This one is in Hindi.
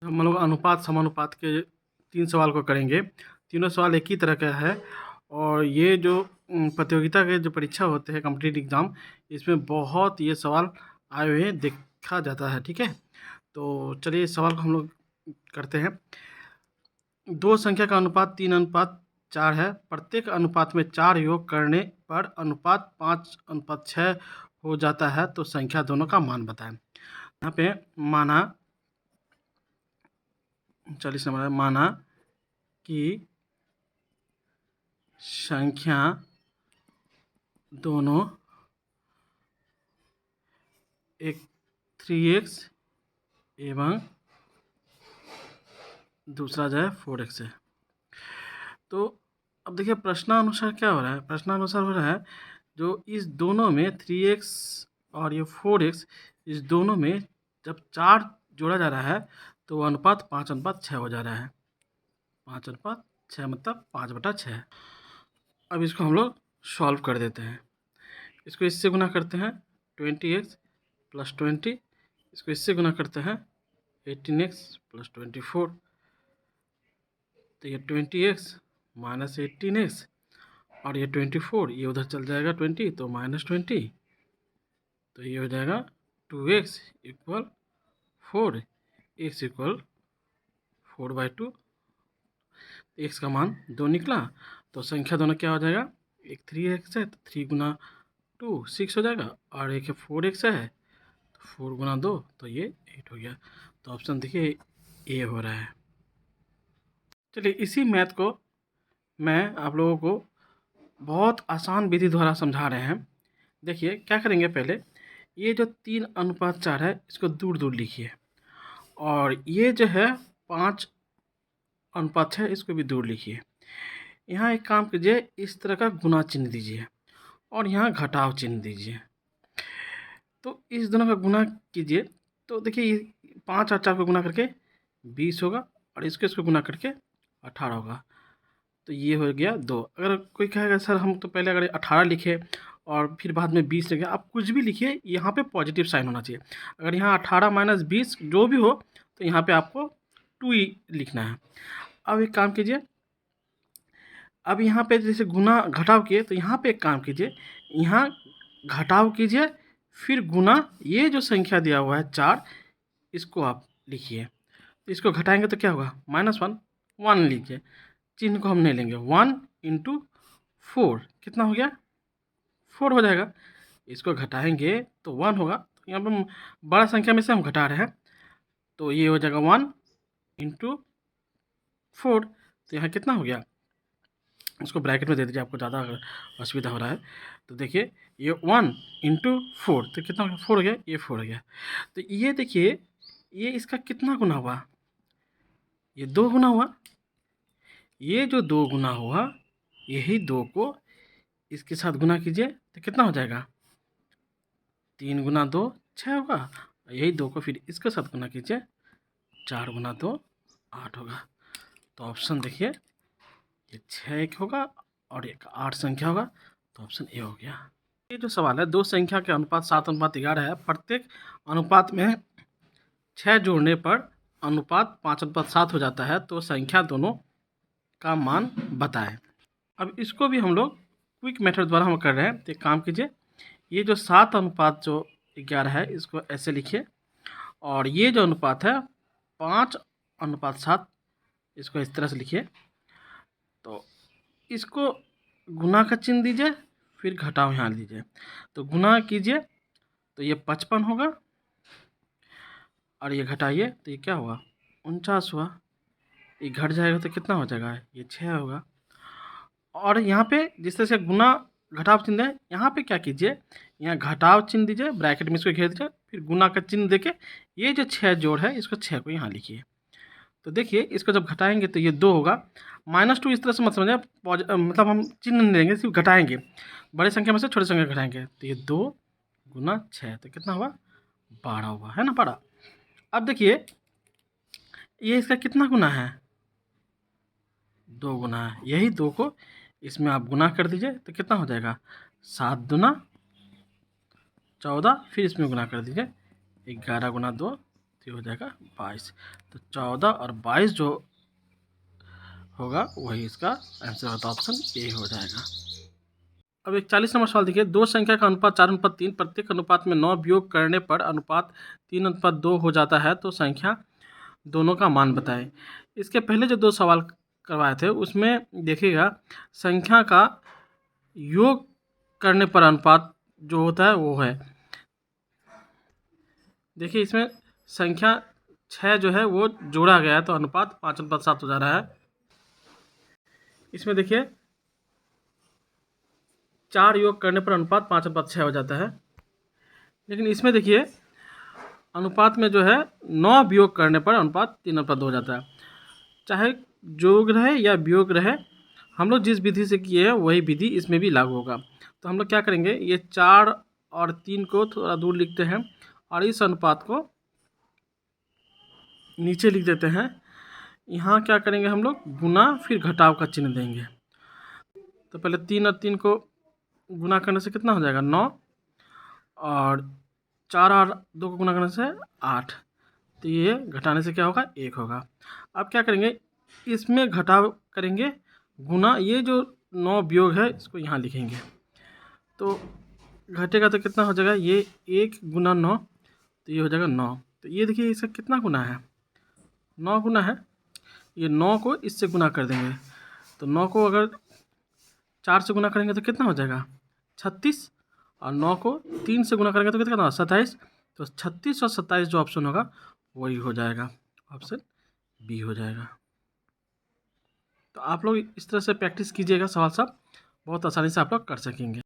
हम लोग अनुपात समानुपात के 3 सवाल को करेंगे। तीनों सवाल एक ही तरह का है और ये जो प्रतियोगिता के जो परीक्षा होते हैं कॉम्पिटिटिव एग्ज़ाम, इसमें बहुत ये सवाल आए हुए हैं, देखा जाता है। ठीक है, तो चलिए इस सवाल को हम लोग करते हैं। दो संख्या का अनुपात 3:4 है। प्रत्येक अनुपात में 4 योग करने पर अनुपात 5:6 हो जाता है, तो संख्या दोनों का मान बताएं। यहाँ पे माना 40 नंबर है, माना कि संख्या दोनों एक 3x एवं दूसरा जो है 4x है। तो अब देखिए प्रश्नानुसार क्या हो रहा है, प्रश्नानुसार हो रहा है जो इस दोनों में 3x और ये 4x, इस दोनों में जब 4 जोड़ा जा रहा है तो वो अनुपात 5:6 हो जा रहा है। 5:6 मतलब 5/6। अब इसको हम लोग सॉल्व कर देते हैं। इसको इससे गुना करते हैं 20x + 20, इसको इससे गुना करते हैं 18x + 24, तो ये 20x - 18x और ये 24, ये उधर चल जाएगा 20, तो -20, तो ये हो जाएगा 2x = 4, x = 4/2। x का मान 2 निकला, तो संख्या दोनों क्या हो जाएगा, एक 3x है तो 3 × 2 6 हो जाएगा, और एक 4x है तो 4 × 2 तो ये 8 हो गया। तो ऑप्शन देखिए ए हो रहा है। चलिए इसी मैथ को मैं आप लोगों को बहुत आसान विधि द्वारा समझा रहे हैं। देखिए क्या करेंगे, पहले ये जो 3:4 है इसको दूर दूर लिखिए, और ये जो है 5:6 इसको भी दूर लिखिए। यहाँ एक काम कीजिए, इस तरह का गुना चिन्ह दीजिए और यहाँ घटाव चिन्ह दीजिए। तो इस दोनों का गुना कीजिए, तो देखिए ये 5 और 4 को गुना करके 20 होगा, और इसको गुना करके 18 होगा, तो ये हो गया 2। अगर कोई कहेगा सर हम तो पहले अगर 18 लिखे और फिर बाद में 20 लिखे, आप कुछ भी लिखिए, यहाँ पे पॉजिटिव साइन होना चाहिए। अगर यहाँ 18 - 20 जो भी हो, तो यहाँ पे आपको 2 ही लिखना है। अब एक काम कीजिए, अब यहाँ पे जैसे गुना घटाव किए, तो यहाँ पे एक काम कीजिए, यहाँ घटाव कीजिए, फिर गुना ये जो संख्या दिया हुआ है 4, इसको आप लिखिए। तो इसको घटाएंगे तो क्या होगा, -1, 1 लीजिए, चिन्ह को हम नहीं लेंगे। 1 × 4 कितना हो गया, 4 हो जाएगा। इसको घटाएंगे तो 1 होगा, तो यहाँ पर हम बड़ा संख्या में से हम घटा रहे हैं, तो ये हो जाएगा 1 × 4, तो यहाँ कितना हो गया, इसको ब्रैकेट में दे दीजिए, आपको ज़्यादा असुविधा हो रहा है। तो देखिए ये 1 × 4, तो कितना हो गया, 4 हो गया, ये 4 हो गया। तो ये देखिए ये इसका कितना गुना हुआ, ये 2 गुना हुआ। ये जो 2 गुना हुआ, यही 2 को इसके साथ गुना कीजिए तो कितना हो जाएगा, 3 × 2 6 होगा। यही 2 को फिर इसके साथ गुना कीजिए, 4 × 2 8 होगा। तो ऑप्शन देखिए ये 6 एक होगा और एक 8 संख्या होगा, तो ऑप्शन ए हो गया। ये जो सवाल है, दो संख्या के अनुपात 7:11 है। प्रत्येक अनुपात में 6 जोड़ने पर अनुपात 5:7 हो जाता है, तो संख्या दोनों का मान बताएं। अब इसको भी हम लोग क्विक मेथड द्वारा हम कर रहे हैं। तो एक काम कीजिए, ये जो 7:11 है इसको ऐसे लिखिए, और ये जो अनुपात है 5:7, इसको इस तरह से लिखिए। तो इसको गुना का चिन्ह दीजिए, फिर घटाव यहाँ दीजिए, तो गुना कीजिए तो ये 55 होगा, और ये घटाइए तो ये क्या हुआ, 49 हुआ। ये घट जाएगा तो कितना हो जाएगा, ये 6 होगा। और यहाँ पे जिस तरह से गुना घटाव चिन्ह है, यहाँ पे क्या कीजिए, यहाँ घटाव चिन्ह दीजिए, ब्रैकेट में इसको घेर दीजिए, फिर गुना का चिन्ह देके ये जो 6 जोड़ है, इसको 6 को यहाँ लिखिए। तो देखिए इसको जब घटाएंगे तो ये 2 होगा। -2 इस तरह से मत समझिए, मतलब हम चिन्ह नहीं देंगे, सिर्फ घटाएंगे, बड़े संख्या में से छोटे संख्या घटाएंगे। तो ये 2 × 6 तो कितना हुआ, 12 हुआ, है ना, 12। अब देखिए ये इसका कितना गुना है, 2 गुना है। यही 2 को इसमें आप गुना कर दीजिए तो कितना हो जाएगा, 7 दूना 14, फिर इसमें गुना कर दीजिए, 11 × 2 तो ये हो जाएगा 22। तो 14 और 22 जो होगा वही इसका आंसर होता है, ऑप्शन ए हो जाएगा। अब 41 नंबर सवाल देखिए, दो संख्या का अनुपात 4:3, प्रत्येक अनुपात में 9 वियोग करने पर अनुपात 3:2 हो जाता है, तो संख्या दोनों का मान बताएं। इसके पहले जो दो सवाल करवाए थे उसमें देखिएगा, संख्या का योग करने पर अनुपात जो होता है वो है, देखिए इसमें संख्या 6 जो है वो जोड़ा गया है, तो अनुपात 5:7 हो जा रहा है। इसमें देखिए 4 योग करने पर अनुपात 5:6 हो जाता है, लेकिन इसमें देखिए अनुपात में जो है 9 वियोग करने पर अनुपात 3:2 हो जाता है। चाहे जोग रहे या वियोग रहे, हम लोग जिस विधि से किए हैं वही विधि इसमें भी लागू होगा। तो हम लोग क्या करेंगे, ये 4 और 3 को थोड़ा दूर लिखते हैं और इस अनुपात को नीचे लिख देते हैं। यहाँ क्या करेंगे हम लोग, गुना फिर घटाव का चिन्ह देंगे। तो पहले 3 और 3 को गुना करने से कितना हो जाएगा, 9, और 4 और 2 को गुना करने से 8, तो ये घटाने से क्या होगा, 1 होगा। अब क्या करेंगे, इसमें घटाव करेंगे, गुना ये जो 9 वियोग है इसको यहाँ लिखेंगे, तो घटेगा तो कितना हो जाएगा, ये 1 गुना 9, तो ये हो जाएगा 9। तो ये देखिए इसका कितना गुना है, 9 गुना है। ये 9 को इससे गुना कर देंगे, तो 9 को अगर 4 से गुना करेंगे तो कितना हो जाएगा, 36, और 9 को 3 से गुना करेंगे तो कितना होगा, 27। तो 36 और 27 जो ऑप्शन होगा वही हो जाएगा, ऑप्शन बी हो जाएगा। तो आप लोग इस तरह से प्रैक्टिस कीजिएगा, सवाल सब बहुत आसानी से आप लोग कर सकेंगे।